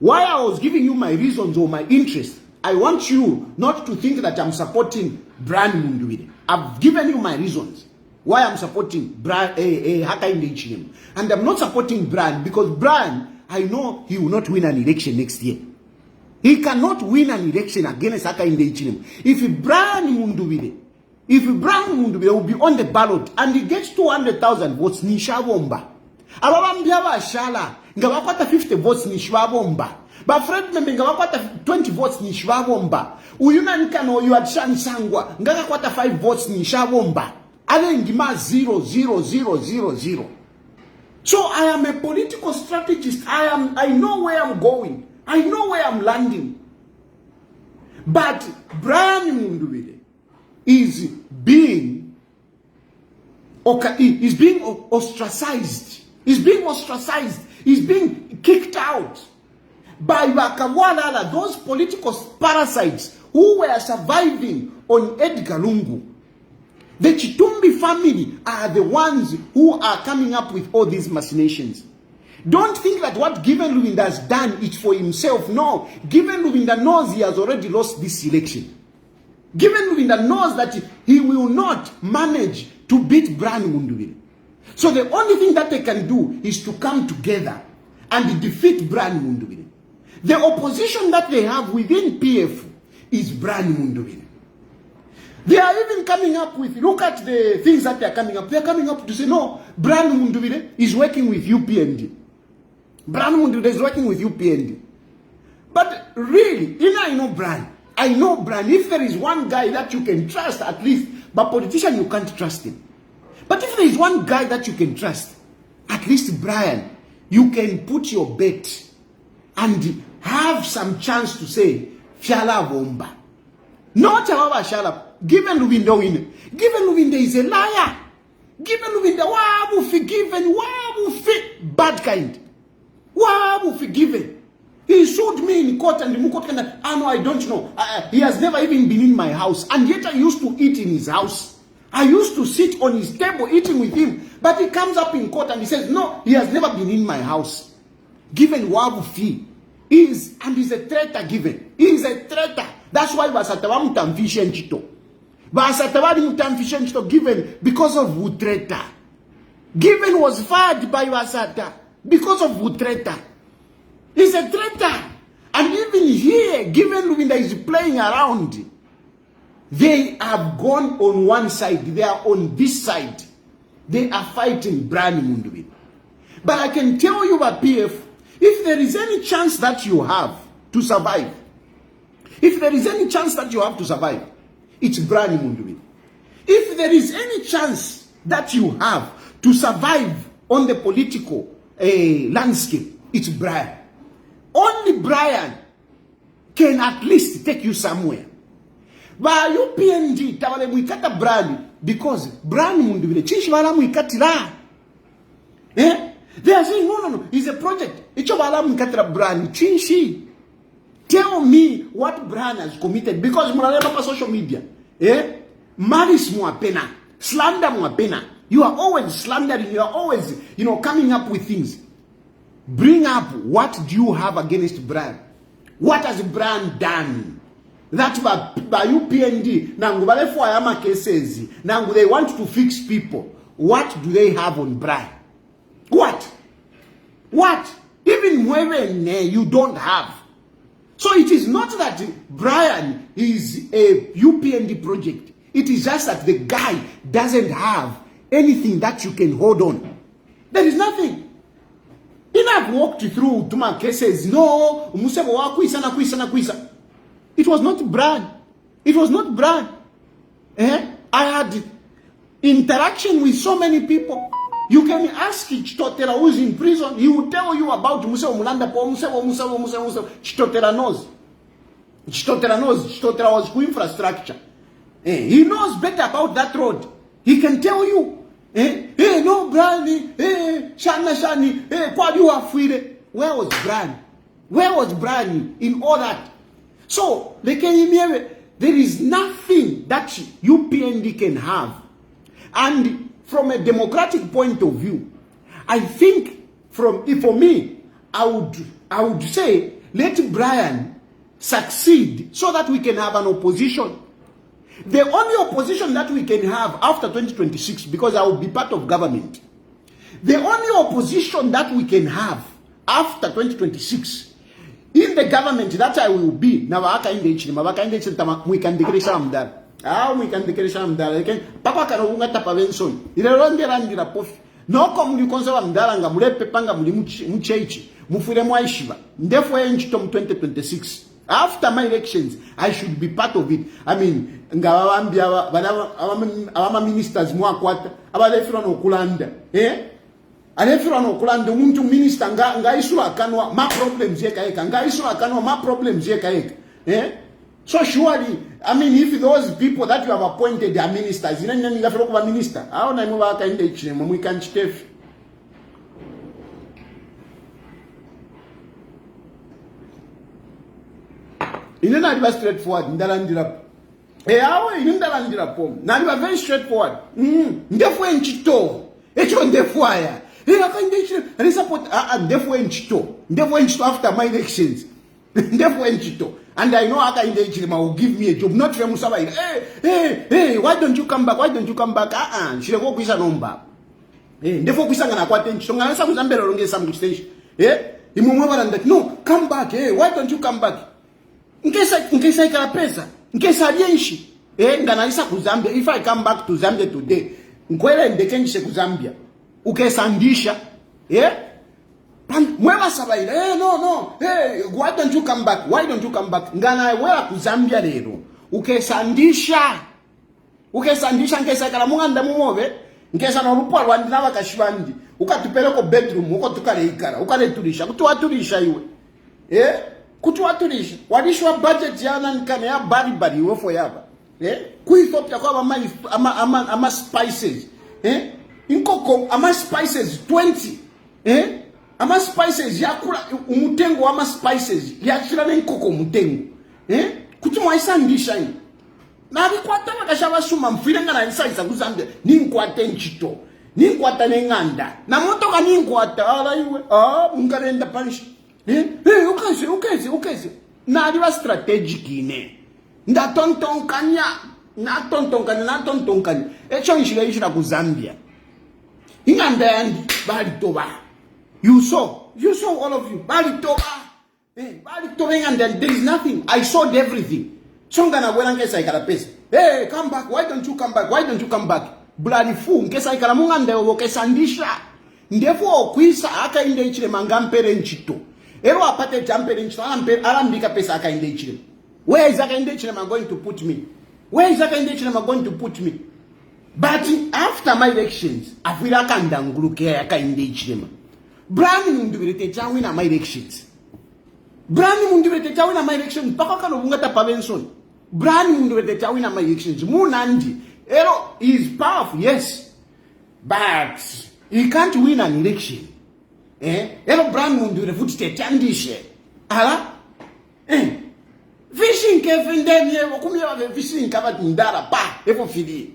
while I was giving you my reasons or my interest, I want you not to think that I'm supporting Brian Mundubile. I've given you my reasons why I'm supporting Hakainde Hichilema. And I'm not supporting Brian because Brian, I know he will not win an election next year. He cannot win an election against Hakainde Hichilema. If Brian Mundubile will be on the ballot and he gets 200,000 votes, ni shabomba. Ababambia ba shala, ngabakwata 50 votes ni shwabomba. Ba Fred Membe ngabakwata 20 votes ni shwabomba. Uyuna nkano yuadshan sangwa, ngabakwata 5 votes ni shabomba. Ale ngima 0. So I am a political strategist. I know where I'm going. I know where I'm landing. But Brian Mundubile is being ostracized. He's being kicked out by Wakawalala, those political parasites who were surviving on Edgar Lungu. The Chitumbi family are the ones who are coming up with all these machinations. Don't think that what Given Lubinda has done is for himself. No, Given Lubinda knows he has already lost this election. Given Lubinda knows that he will not manage to beat Brian Mundubile. So the only thing that they can do is to come together and defeat Brian Mundubile. The opposition that they have within PF is Brian Mundubile. They are even coming up with, look at the things that they are coming up. They are coming up to say, no, Brian Mundubile is working with UPND. Brian Mundubile is working with UPND. But really, I know Brian. If there is one guy that you can trust, at least, but politician, you can't trust him. But if there is one guy that you can trust, at least Brian, you can put your bet and have some chance to say Shala Bomba. Not about Shala. Given Lubinda win. Given Lubinda is a liar. Given Lubinda, wabu forgiven, wabu bad kind. Wabu forgiven. He sued me in court and the court can, no, I don't know. He has never even been in my house. And yet I used to eat in his house. I used to sit on his table eating with him. But he comes up in court and he says, no, he has never been in my house. Given wabu fee. He's a traitor given. He is a traitor. That's why Vasatawa mutamfishe nchito. Vasatawa mutamfishe nchito given because of Wutreta. Given was fired by Vasata because of Wutreta. He's a traitor. And even here, given Lubinda is playing around, they have gone on one side. They are on this side. They are fighting Brian Mundubin. But I can tell you about PF, if there is any chance that you have to survive, if there is any chance that you have to survive, it's Brian Mundubin. If there is any chance that you have to survive on the political landscape, it's Brian. Only Brian can at least take you somewhere. But you PNG, tabale muikata Brian, because Brian Mundubin, chinshi wala muikatira. They are saying, no, it's a project. Tell me what Brian has committed. Because Muralema social media. Maris muapena. Slander muapena. You are always slandering. You are always, coming up with things. Bring up what do you have against Brian. What has Brian done? That by UPND, Nangu Ayama cases. Nangu they want to fix people. What do they have on Brian? What? Even Mwene you don't have. So it is not that Brian is a UPND project. It is just that the guy doesn't have anything that you can hold on. There is nothing. And I've walked through to my cases. No, it was not Brian. It was not Brian. I had interaction with so many people. You can ask Chitotera who is in prison. He will tell you about Museo Mulanda Po, Museo. Chitotera knows. Chitotera was for infrastructure. He knows better about that road. He can tell you. No, Brian. Shani. Kwa you are free. Where was Brian? Where was Brian in all that? So, there is nothing that UPND can have. And from a democratic point of view, I think for me, I would say let Brian succeed so that we can have an opposition. The only opposition that we can have after 2026, because I will be part of government, the only opposition that we can have after 2026 in the government that I will be, we can declare some that. We can declare some that. Papa Karunga Tapavenson. Irandira Pof. No come you conserve Amdaranga, Murepanga Muchechi, Mufuremwaishiva. Therefore, in 2026. After my elections, I should be part of it. I mean, our ministers, Muakwata, about Efron Okulanda. And everyone Okulanda, Muntu minister, Ngaisura Kanwa, my problems, Yekaeka, Ngaisura Kanwa, my problems, Yekaeka. So surely, I mean, if those people that you have appointed are ministers, you don't have a minister. How do I move out in the we can stay? You know, very straightforward. Now you are very straightforward. Therefore, in Chito, it's on the fire. Therefore, in Chito, after my elections. Therefore, in Chito. And I know Aka in the will give me a job, not from Musabai. Hey, why don't you come back? Why don't you come back? She will go with a number. Therefore, we sang an aquatic, so I some number on some station. No, come back. Hey, why don't you come back? In case I can pesa, in case I yenshi. Nganalisa ku Zambia. If I come back to Zambia today, Nkwela ndekenshe ku Zambia. Ukesandisha. Mwema sabai. No. Hey, why don't you come back? Why don't you come back? Ngana wela ku Zambia lero. Ukesandisha nkesa kala munganda mumove. Nkesa no rupo rwandina bakashibandi. Ukatupeleko bedroom, uko tukale ikara, ukale tulisha. Kutuatulisha iwe. kuti waturisha wadishwa budget yana nkana ya bari wofo yaba ku Ethiopia kwa ama spices inkoko ama spices 20 ama spices yakula umutengo ama spices yakira inkoko umutengo kuti mwaisandisha ini na bikwata bakashaba suma mfire ngana insiza kuzambia ninkwate nchito ninkwata nenganda na motoka ninkwata ala iwe mungarenda panish ukeze na aliwa strategic ine ndatontonkanya echo nshira ishira ku Zambia inganda yandi bali toba you saw all of you bali toba inganda there is nothing. I sold everything. Songa na wela ngesa ikala pesa. Hey, come back. Why don't you come back? Bloody fool. Ngesa ikala munga ndewo kesandisha. Ndefo kwisa aka inde ichile mangampere nchito. Ero apate jampere nchito. Alambika pesa aka inde ichile. Where is aka inde ichile going to put me? But after my elections, afira kandanguluke aka inde ichile. Brani mundubirete chawina my elections. Brani mundubirete chawina my elections. Paka kano bungata pavenson. Brani mundubirete chawina my elections. Munandi. Ero is powerful, yes. But he can't win an election. Ero brand mundu refute chandishe. Ala? Fishing kevin denye wakumya fishing kava ndara pa efo fidi.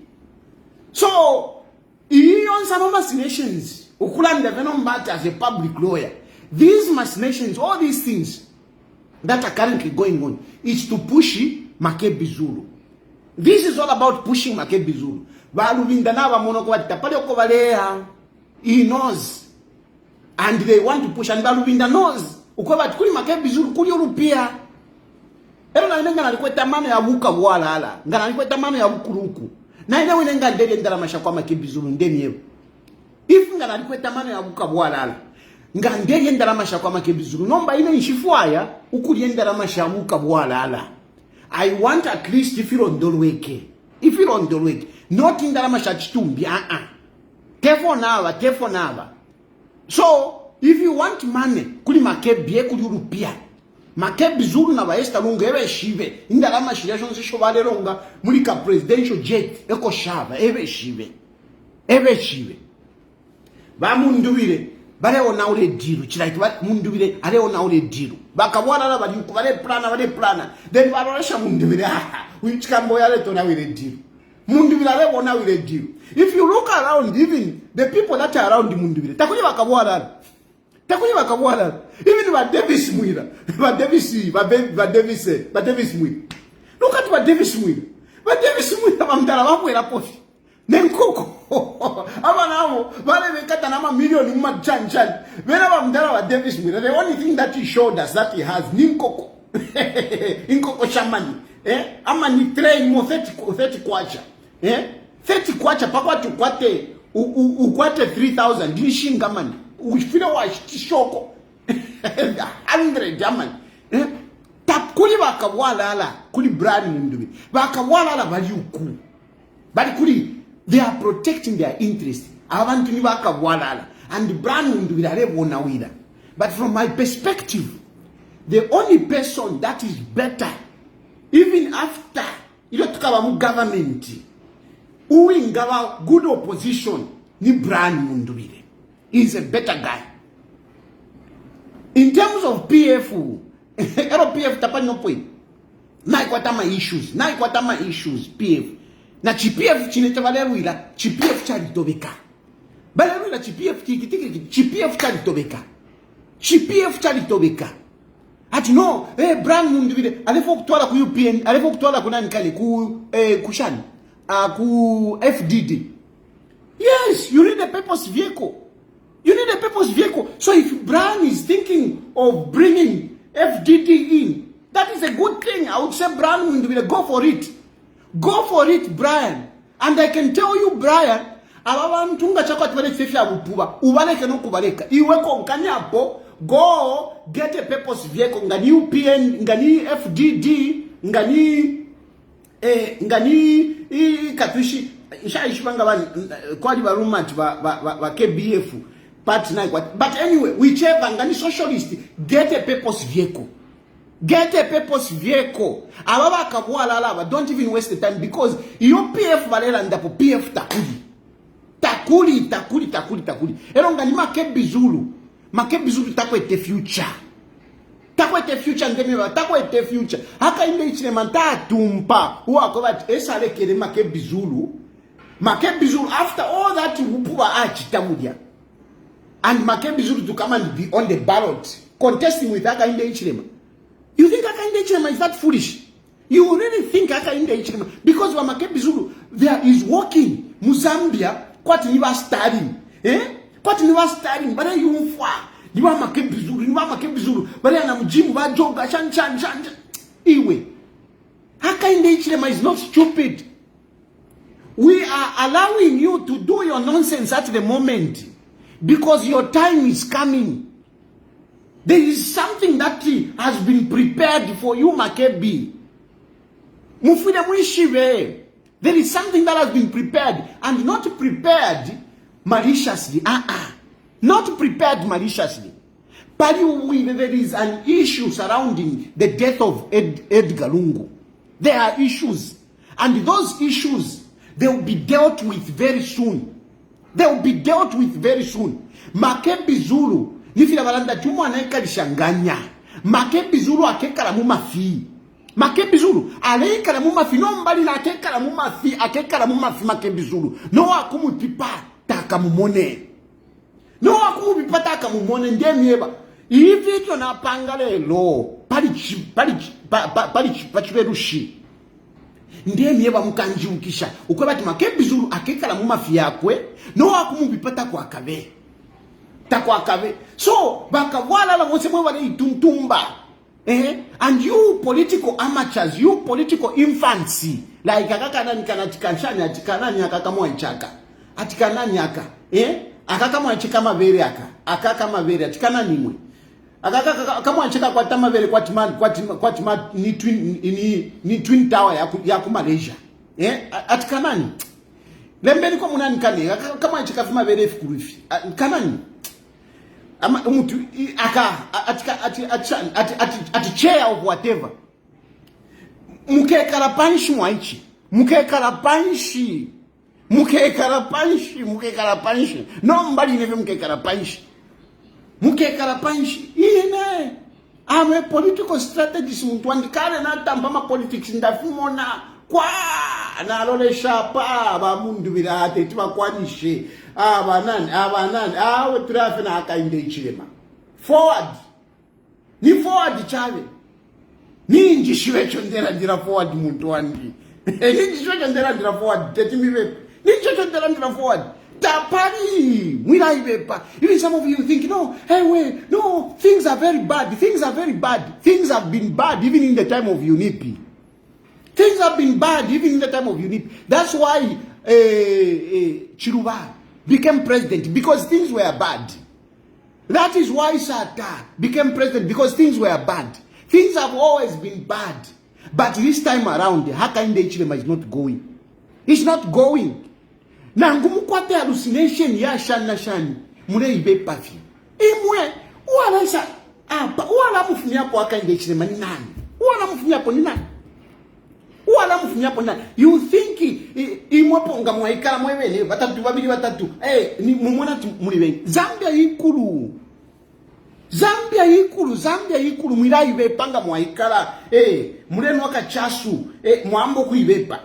So he on some machinations. Ukulanda venom matter as a public lawyer. These machinations, all these things that are currently going on, is to push Makebi Zulu. This is all about pushing Makebi Zulu. Lubinda na bamonoko batapale okobalea. He knows. And they want to push, and Lubinda knows. Ukoba kuli Makebi Zulu kuli urupia. Ero na nenga nalikweta mano ya buka bwala ala. Ngana nalikweta mano ya bukuruku. Na ina wenenga ndele ndala mashakwa Makebi Zulu ndeni yewe. If ngana nalikweta mano ya buka bwala ala. Ngana ndele ndala mashakwa Makebi Zulu. Nomba ina nshifwaya ukuli ndala mashamuka bwala ala. I want at least if you're on Dolweke. Not in the Ramashachitumbi. Therefore now. So, if you want money, kuli Makebi, kuli rupia. Makebi Zulu na waesta lunga eve shive. In the Ramashirashon se shovale longa, mulika presidential jet, eko shava, eve shive. Ba munduire. Bale onaule diru. Chilaitwa munduire, ale onaule diru. Bakabwana na baliku, bale plana. Then baroresha munduire. Which kamboya le tona wile diru. Munduire ale onaule diru. If you look around, even the people that are around the munduire, takuni bakabwana. Even ba Davis Mwira. Ba Davis Mwira. Look at what Davis Mwira. Ba Davis Mwira bamdala bamwera pofi. Nenkoko. Aba nawo bale bekata na million ma chan. Wena bamdala wa Davis Mwira. The only thing that he showed us that he has ninkoko. Inkoko shamani. Ama ni train mo 30 kwacha. 30 kwacha pakwa tukwate ukwate 3000 lishinga mani. Ufile wa shoko 100 jamani. Tap kuli bakabwala ala kuli brand mundubi bakabwala ala bali uku bali kuli they are protecting their interest abantu ni bakabwala ala and brand mundubi are bona wida. But from my perspective, the only person that is better even after tukaba mu government uwingawa good opposition ni brand mundubi. He's a better guy. In terms of PF, PF tapano point. Na ikwatama issues, PF. Na PF chinetavalerwila, PF chalitobeka. Balerwila PF chalitobeka. Ati no, brand mundivide, alifo kutwala ku UPN, alifo kutwala kuna nikali ku kushani, ku FDD. Yes, you need a purpose vehicle. So if Brian is thinking of bringing FDD in, that is a good thing. I would say Brian will go for it. Go for it, Brian. And I can tell you, Brian, ababantunga chakwa twele sefya bupuba. Ubaleke no kubaleka. Iweko nkanyapo, go get a purpose vehicle. Ngani UPN, ngani FDD, ngani katushi. Ishibanga kwa barumati ba KBF. But anyway, whichever ngani socialist, get a purpose vehicle. Get a purpose vehicle. Ababa kabwala alaba. Don't even waste the time because your PF valela ndapo PF takuli. Elonga ni makebi Zulu. Makebi Zulu takwete future. Takwete future ndemiwa. Takwete future. Haka inde ichine manta tumpa. Uwa kobat esale kere makebi Zulu. Makebi Zulu after all that upuwa achi tamudia. And makebi Zulu to come and be on the ballot. Contesting with haka inde ichine. You think Hakainde Hichilema is that foolish? You really think Hakainde Hichilema? Because Wamakebi Zulu, there is walking. Muzambia, kwati niwa studying. Kwati niwa studying. Bada yumfwa. Niwa Makebi Zulu. Bada na mjimu, bada joga, shan. Iwe. Hakainde Hichilema is not stupid. We are allowing you to do your nonsense at the moment. Because your time is coming. There is something that has been prepared for you, Makebi. There is something that has been prepared and not prepared maliciously. Not prepared maliciously. But there is an issue surrounding the death of Edgar Lungu. There are issues. And those issues, they will be dealt with very soon. Makebi Zulu. Nifila balanda chumu anaika lishanganya. Makebi Zulu akekala mumafi. Makebi Zulu aleika mumafi. No mbali na akekala mumafi Makebi Zulu. No akumu pipa taka mumone. Ndiye mieba. Hivi tunapangale lo. Pachiberushi. Ndiye mieba mkanji ukisha. Ukwebati Makebi Zulu akekala mumafi yakwe. No akumu pipata kwa kabe. So bakawala la mwesemwe wale ituntumba. And you political amateurs, you political infancy, like akakanani kanachikansha atikanani akakamwa ichaka. Atikanani aka. Akakamwa ichika mavere aka. Akakama vere atikanani mwe. Akakamwa ichika kwa tamavere kwa tima ni twin tower ya ku Malaysia. Atikanani. Lembeni kwa munani kane. Akakamwa ichika fima vere fikurufi. Kanani. Umutu ati chair of whatever. Mukekala panshi mwaichi. Mukekala panshi. No mbali neve mukekala panshi. Ine. I'm a political strategist. Mtuandikane na tambama politics ndafumona. Kwa na lole shapa ba mundu birate tiba kwanishe abanani awe trafe na Hakainde Hichilema forward chave ninji shiwecho ndera forward muntu wandi ninji shiwecho ndera forward tetimibe ninji shiwecho ndera forward tapari mwila ibepa. Even some of you think no things are very bad. Things have been bad even in the time of UNIP. Things have been bad even in the time of UNIP. That's why Chiruba became president, because things were bad. That is why Sata became president, because things were bad. Things have always been bad. But this time around, Hakainde Hichilema is not going. It's not going. Na ngumukwate hallucination ya shani. Mure ibe pafi. Imwe, uwala mufunia po Hakainde Hichilema ni nani? You think imwaponga mwaikala mwebene batatu babili batatu ni mumona muri Zambia ikulu mwirai bepanga mwaikala mureno wakachasu mwambo kuibepa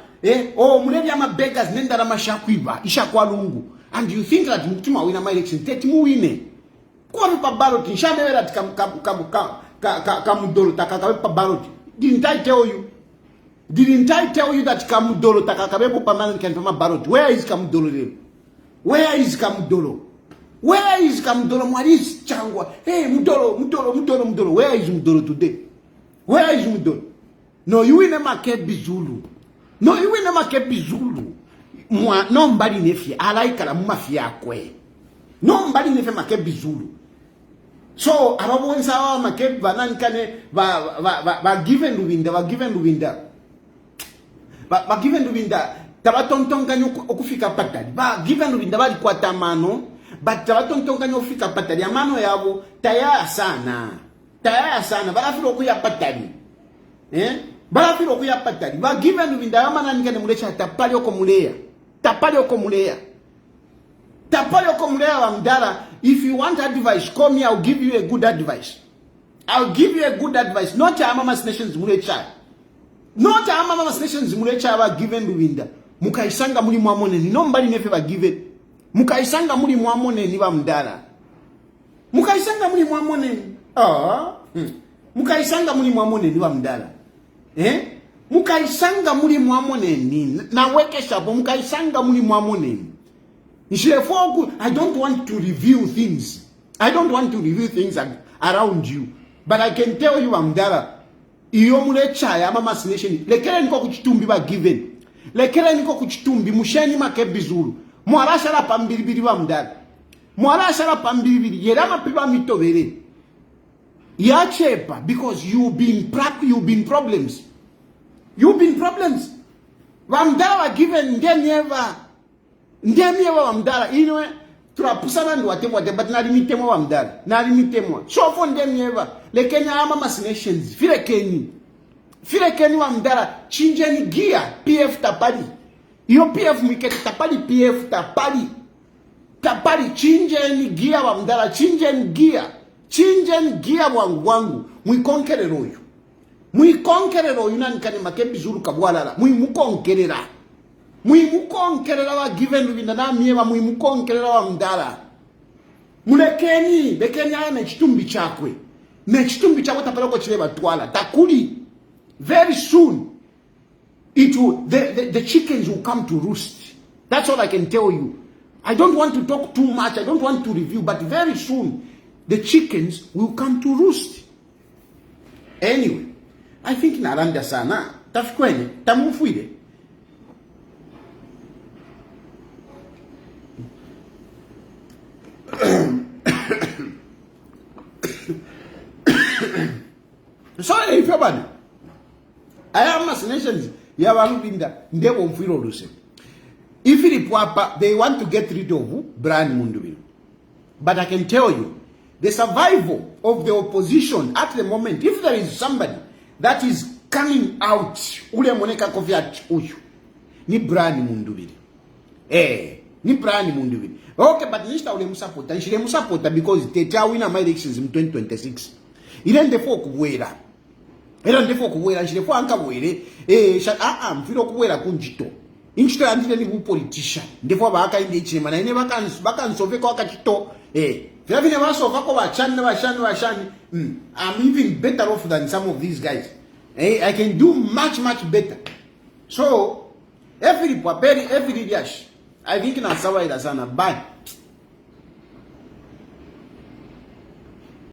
mureni ama beggars nenda na mashakwiba isha kwa Lungu, and you think that mtima wina my election tete muwine kwa pa ballot nshamewera kamudolo takakabepa ballot. Didn't I tell you that Kamudolo takakabepo permanent can form a ballot? Where is Kamudolo? Where is Kamudolo? Mwaris changwa. Hey, Mudolo. Where is Mudolo today? No, you will never keep Zulu. Nobody nefi. I like a mafia kwe. Nobody nefi makebi Zulu. So, ababu sawa makebi banan kane ba given Lubinda. Ba given Lubinda tabatontonganyo okufika patali. Ba given Lubinda bali kwa tamano, but tabatontonganyo okufika patali. Amano yabo taya sana. tayaya sana balafira okuyapatali balafira okuyapatali bagive Lubinda yamana ngene mulecha tapali okumuleya wa mdala. If you want advice, call me, I'll give you a good advice. Not Mama Nations mulecha. Not Mama Nations mulecha ba given Lubinda. Mukaisanga muri mwamone ni nombali nefe ba given. Mukaisanga muri mwamone ni ba mdala. Mukaisanga muri mwamone. Mukaisanga muri mwamone ni ba mdala. Mukaisanga muri mwamone ni na weke shapo mukaisanga muri mwamone ni. I don't want to review things. Around you. But I can tell you, Amdala, iyo mulecha ya Mama Nation. Lekele niko kuchitumbi ba given. Lekele niko kuchitumbi musheni makebi zulu. Mwarasha la pambiribiri wa Amdala. Mwarasha la pambiribiri. Yerama piba mitobere. Yachepa because you've been problems. Wamdala wa given ndemieva wamdala inwe turapusana ndi watemwa but nalimitemwa wamdala so for ndemieva lekenya ama Mama Nations firekeni wamdala chinjeni gear PF tapali iyo PF mwiketi tapali PF tapali chinjeni gear wamdala chinjeni gear wangu muikonkerero uyu nanikane makebi zuru kabwalala muimukonkerera wa given Lubinda na mieva muimukonkerera wa mdala lekeni aya nechitumbi chakwe tapala ko chileba twala takuli very soon the chickens will come to roost. That's all I can tell you. I don't want to talk too much, I don't want to review, but very soon the chickens will come to roost. Anyway, I think naranda sana tafikweni tamufuide. Sorry if you're I am Mama Nations. Lubinda ndebo mfiro luse. If they want to get rid of Brian Mundubile. But I can tell you, the survival of the opposition at the moment, if there is somebody that is coming out, ule moneka kofiat uyu, ni Brian Mundubile. Ni Brian Mundubile. Okay, but nishta ule musapota because teta wina my elections in 2026. Irende fo kuwera. Nshilefo anka were. Mfiro kuwera kunjito. Inchito yandile ni politician. Ndefo baka inde ichima na ine baka nsove kwa kachito. Vila vine wasova kwa washani. I'm even better off than some of these guys. I can do much better. So, every dash. I think na sawa ila sana. Bye.